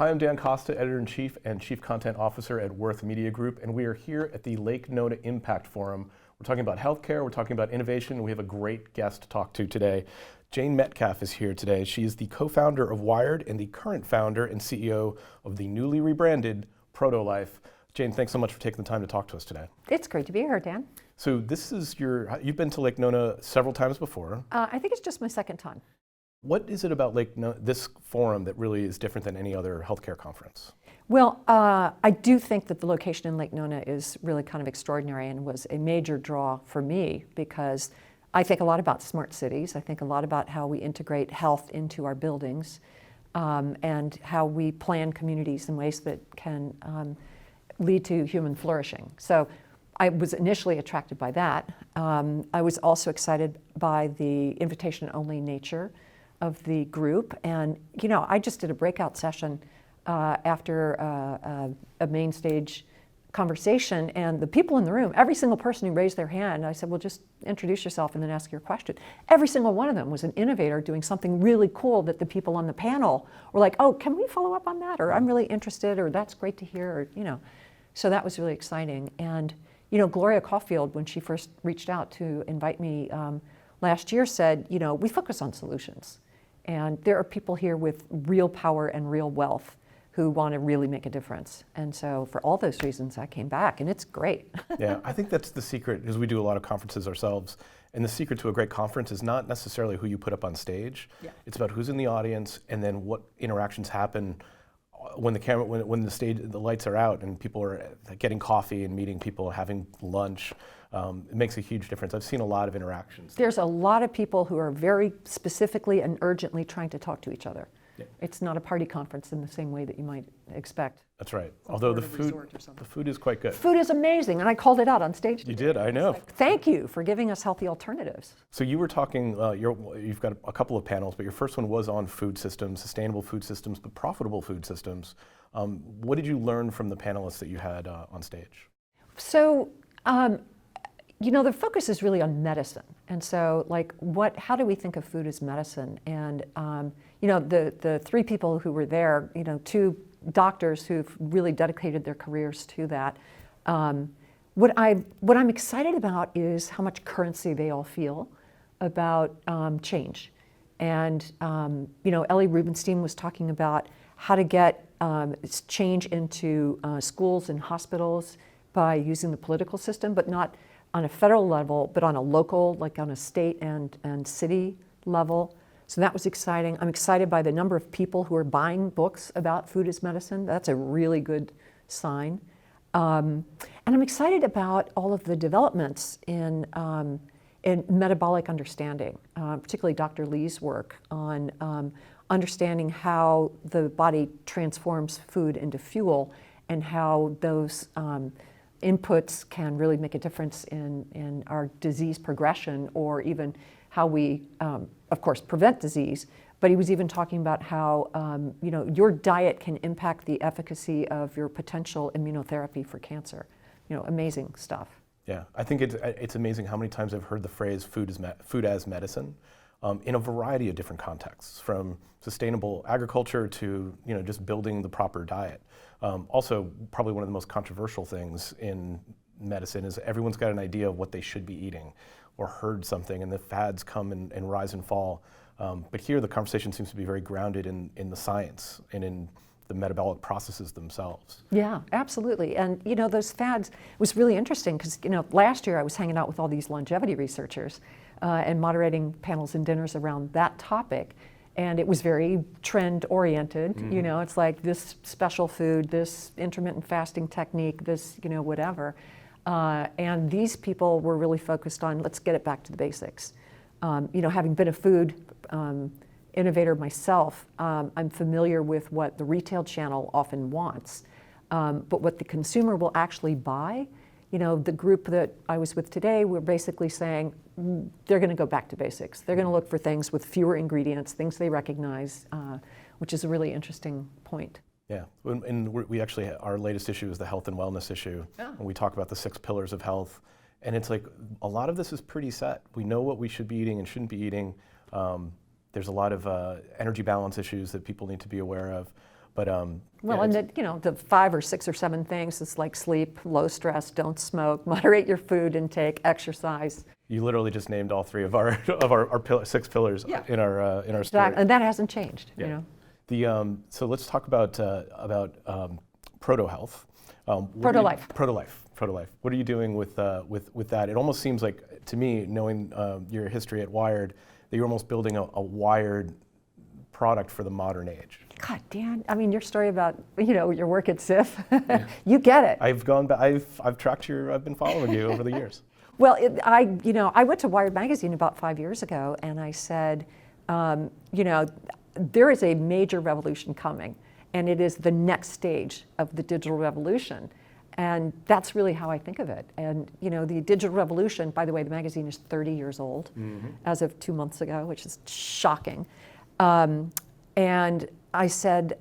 Hi, I'm Dan Costa, Editor-in-Chief and Chief Content Officer at Worth Media Group, and we are here at the Lake Nona Impact Forum. We're talking about healthcare, we're talking about innovation, and we have a great guest to talk to today. Jane Metcalfe is here today. She is the co-founder of Wired and the current founder and CEO of the newly rebranded Proto-Life. Jane, thanks so much for taking the time to talk to us today. It's great to be here, Dan. So this is you've been to Lake Nona several times before. I think it's just my second time. What is it about this forum that really is different than any other healthcare conference? Well, I do think that the location in Lake Nona is really kind of extraordinary and was a major draw for me because I think a lot about smart cities. I think a lot about how we integrate health into our buildings and how we plan communities in ways that can lead to human flourishing. So I was initially attracted by that. I was also excited by the invitation-only nature of the group. And, you know, I just did a breakout session after a main stage conversation, and the people in the room, every single person who raised their hand, I said, well, just introduce yourself and then ask your question. Every single one of them was an innovator doing something really cool that the people on the panel were like, oh, can we follow up on that? Or I'm really interested, or that's great to hear, or, you know. So that was really exciting. And, you know, Gloria Caulfield, when she first reached out to invite me last year, said, you know, we focus on solutions. And there are people here with real power and real wealth who want to really make a difference. And so for all those reasons, I came back, and it's great. Yeah, I think that's the secret, because we do a lot of conferences ourselves. And the secret to a great conference is not necessarily who you put up on stage. Yeah. It's about who's in the audience and then what interactions happen when the lights are out and people are getting coffee and meeting people, having lunch. It makes a huge difference. I've seen a lot of interactions. There's a lot of people who are very specifically and urgently trying to talk to each other. Yeah. It's not a party conference in the same way that you might expect. That's right. Although the food is quite good. Food is amazing, and I called it out on stage today. You did, I know. Like, thank you for giving us healthy alternatives. So you were talking, you've got a couple of panels, but your first one was on food systems, sustainable food systems, but profitable food systems. What did you learn from the panelists that you had on stage? So, you know, the focus is really on medicine. And so, like, how do we think of food as medicine? And, you know, the three people who were there, you know, two doctors who've really dedicated their careers to that. What I'm excited about is how much currency they all feel about change. And, you know, Ellie Rubenstein was talking about how to get change into schools and hospitals by using the political system, but not on a federal level, but on a local, like on a state and city level. So that was exciting. I'm excited by the number of people who are buying books about food as medicine. That's a really good sign. And I'm excited about all of the developments in metabolic understanding, particularly Dr. Lee's work on understanding how the body transforms food into fuel and how those inputs can really make a difference in our disease progression, or even how we, of course, prevent disease. But he was even talking about how you know, your diet can impact the efficacy of your potential immunotherapy for cancer. You know, amazing stuff. Yeah, I think it's amazing how many times I've heard the phrase food as medicine in a variety of different contexts, from sustainable agriculture to, you know, just building the proper diet. Also, probably one of the most controversial things in medicine is everyone's got an idea of what they should be eating or heard something, and the fads come and rise and fall. But here the conversation seems to be very grounded in the science and in the metabolic processes themselves. Yeah, absolutely. And, you know, those fads was really interesting because, you know, last year I was hanging out with all these longevity researchers and moderating panels and dinners around that topic. And it was very trend oriented. Mm-hmm. You know, it's like this special food, this intermittent fasting technique, this, you know, whatever. And these people were really focused on, let's get it back to the basics. You know, having been a food innovator myself, I'm familiar with what the retail channel often wants, but what the consumer will actually buy. You know, the group that I was with today, we're basically saying they're going to go back to basics. They're going to look for things with fewer ingredients, things they recognize, which is a really interesting point. Yeah, and we actually, our latest issue is the health and wellness issue. Oh. And we talk about the 6 pillars of health. And it's like, a lot of this is pretty set. We know what we should be eating and shouldn't be eating. There's a lot of energy balance issues that people need to be aware of. But Well, yeah, and it's- the 5 or 6 or 7 things is like sleep, low stress, don't smoke, moderate your food intake, exercise. you literally just named all 3 of our 6 pillars Yeah. in our story. And that hasn't changed. Yeah. So let's talk about proto health. Proto-life. Proto-life. What are you doing with that? It almost seems like, to me, knowing your history at Wired, that you're almost building a Wired product for the modern age. God, Dan, I mean, your story about, your work at SIF, you get it. I've gone back. I've tracked I've been following you over the years. Well, I went to Wired magazine about 5 years ago, and I said, there is a major revolution coming, and it is the next stage of the digital revolution. And that's really how I think of it. And the digital revolution, by the way, the magazine is 30 years old as of 2 months ago, which is shocking. And I said,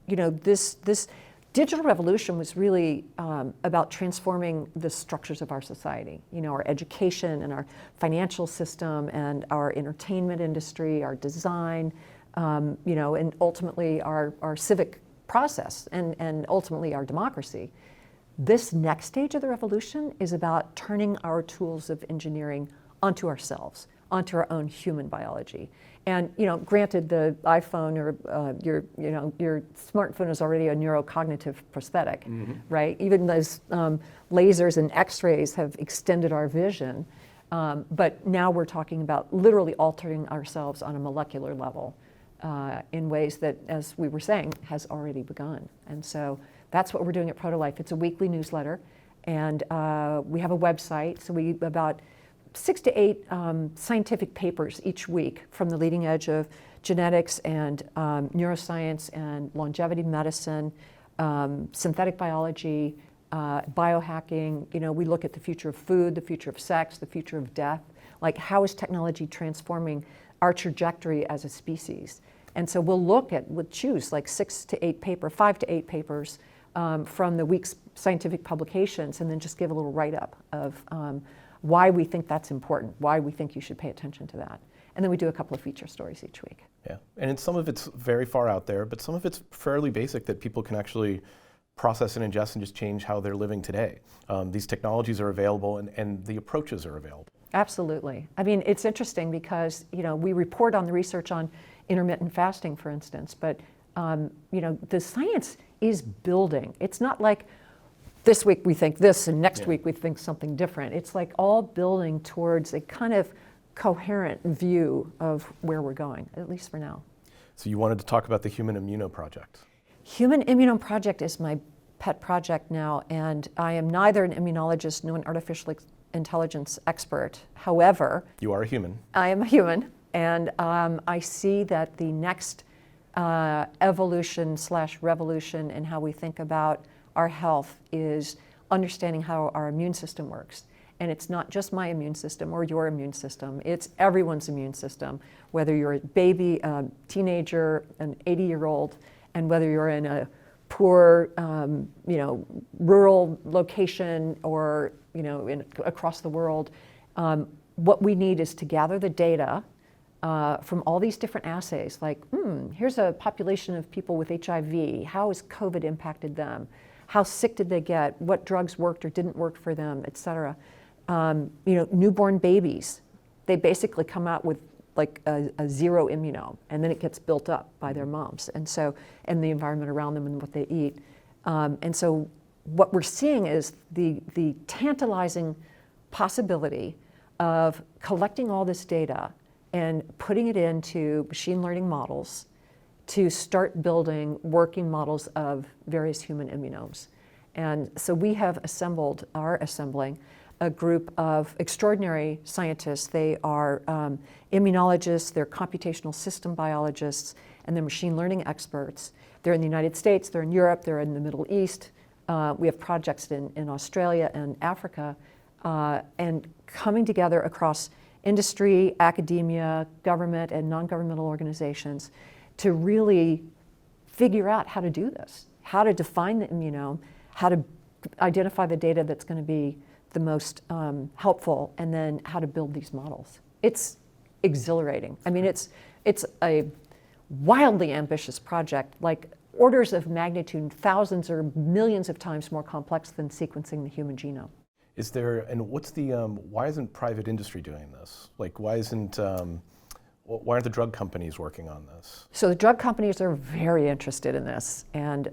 this digital revolution was really about transforming the structures of our society, our education and our financial system and our entertainment industry, our design, and ultimately our civic process and ultimately our democracy. This next stage of the revolution is about turning our tools of engineering onto ourselves, onto our own human biology. And granted, the iPhone or your smartphone is already a neurocognitive prosthetic, right? Even those lasers and X-rays have extended our vision, but now we're talking about literally altering ourselves on a molecular level in ways that, as we were saying, has already begun. And so that's what we're doing at Proto-Life. It's a weekly newsletter, and we have a website. So we about 6 to 8 scientific papers each week from the leading edge of genetics and neuroscience and longevity medicine, synthetic biology, biohacking. We look at the future of food, the future of sex, the future of death. Like, how is technology transforming our trajectory as a species? And so we'll choose like 5 to 8 papers from the week's scientific publications, and then just give a little write-up of why we think that's important, why we think you should pay attention to that. And then we do a couple of feature stories each week. Yeah, and some of it's very far out there, but some of it's fairly basic that people can actually process and ingest and just change how they're living today. These technologies are available, and the approaches are available. Absolutely. I mean, it's interesting because, we report on the research on intermittent fasting, for instance, but, the science is building. It's not like this week we think this and next week we think something different. It's like all building towards a kind of coherent view of where we're going, at least for now. So you wanted to talk about the Human Immuno Project. Human Immunome Project is my pet project now, and I am neither an immunologist nor an artificial intelligence expert. However, You are a human. I am a human, and I see that the next evolution/revolution in how we think about our health is understanding how our immune system works. And it's not just my immune system or your immune system, it's everyone's immune system, whether you're a baby, a teenager, an 80-year-old, and whether you're in a poor, rural location or, across the world. What we need is to gather the data from all these different assays, like, here's a population of people with HIV. How has COVID impacted them? How sick did they get? What drugs worked or didn't work for them, et cetera. Newborn babies, they basically come out with like a zero immunome, and then it gets built up by their moms, and the environment around them and what they eat. And so what we're seeing is the tantalizing possibility of collecting all this data and putting it into machine learning models to start building working models of various human immunomes. And so we are assembling a group of extraordinary scientists. They are immunologists, they're computational system biologists, and they're machine learning experts. They're in the United States, they're in Europe, they're in the Middle East. We have projects in Australia and Africa, and coming together across industry, academia, government, and non-governmental organizations to really figure out how to do this, how to define the immunome, how to identify the data that's going to be the most helpful, and then how to build these models. It's exhilarating. I mean, it's a wildly ambitious project. Like, orders of magnitude, thousands or millions of times more complex than sequencing the human genome. Is there, and what's the, why isn't private industry doing this? Like, why aren't the drug companies working on this? So the drug companies are very interested in this, and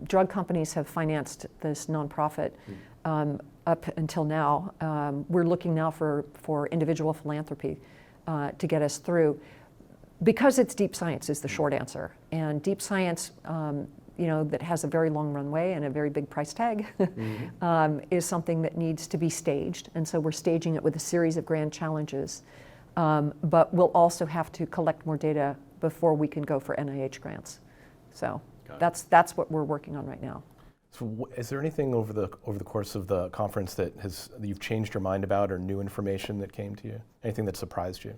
drug companies have financed this nonprofit up until now. We're looking now for individual philanthropy to get us through. Because it's deep science is the short answer, and deep science, that has a very long runway and a very big price tag, is something that needs to be staged, and so we're staging it with a series of grand challenges. But we'll also have to collect more data before we can go for NIH grants. So that's what we're working on right now. So is there anything over the course of the conference that you've changed your mind about, or new information that came to you? Anything that surprised you?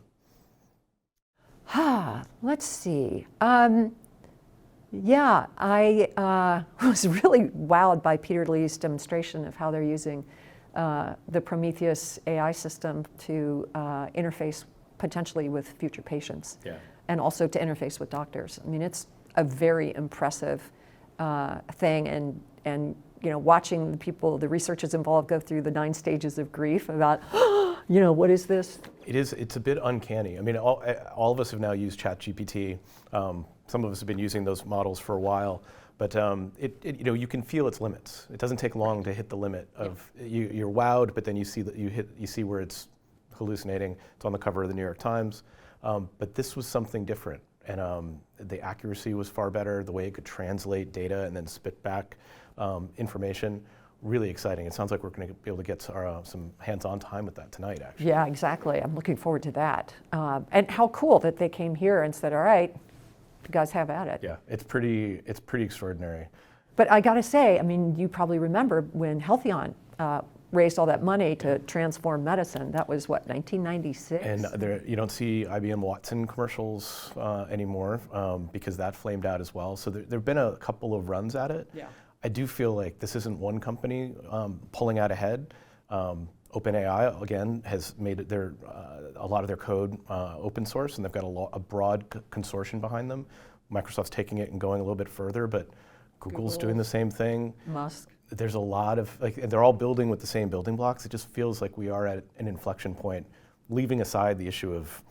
Let's see. Yeah, I was really wowed by Peter Lee's demonstration of how they're using the Prometheus AI system to interface potentially with future patients, and also to interface with doctors. I mean, it's a very impressive thing, and watching the researchers involved go through the 9 stages of grief about, what is this? It's a bit uncanny. I mean, all of us have now used ChatGPT. Some of us have been using those models for a while, but you can feel its limits. It doesn't take long to hit the limit of you're wowed, but then you see where it's hallucinating. It's on the cover of the New York Times, but this was something different, and the accuracy was far better. The way it could translate data and then spit back information. Really exciting. It sounds like we're going to be able to get some hands-on time with that tonight, actually. Yeah, exactly. I'm looking forward to that. And how cool that they came here and said, all right, you guys have at it. Yeah, it's pretty extraordinary. But I got to say, I mean, you probably remember when Healthion raised all that money to transform medicine. That was, what, 1996? And you don't see IBM Watson commercials anymore because that flamed out as well. So there have been a couple of runs at it. Yeah. I do feel like this isn't one company pulling out ahead. OpenAI, again, has made a lot of their code open source, and they've got a broad consortium behind them. Microsoft's taking it and going a little bit further, but Google's doing the same thing. Musk. There's a lot of, they're all building with the same building blocks. It just feels like we are at an inflection point, leaving aside the issue of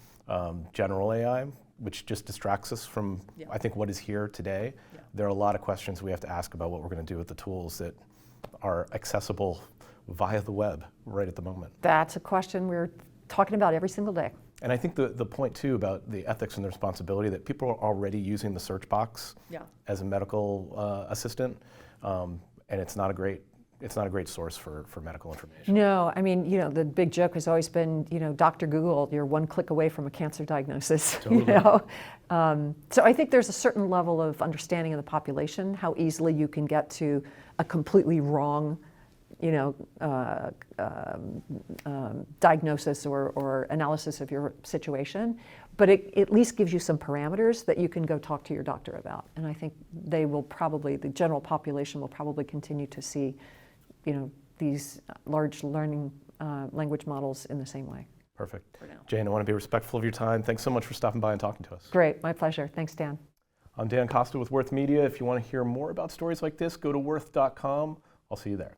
general AI, which just distracts us from, I think, what is here today. Yeah. There are a lot of questions we have to ask about what we're going to do with the tools that are accessible via the web right at the moment. That's a question we're talking about every single day. And I think the point, too, about the ethics and the responsibility, that people are already using the search box as a medical assistant, and it's not a great source for medical information. No, I mean, the big joke has always been, Dr. Google, you're one click away from a cancer diagnosis. Totally. So I think there's a certain level of understanding of the population, how easily you can get to a completely wrong, diagnosis or analysis of your situation. But it at least gives you some parameters that you can go talk to your doctor about. And I think the general population will probably continue to see these large learning language models in the same way. Perfect. Jane, I want to be respectful of your time. Thanks so much for stopping by and talking to us. Great, my pleasure. Thanks, Dan. I'm Dan Costa with Worth Media. If you want to hear more about stories like this, go to worth.com. I'll see you there.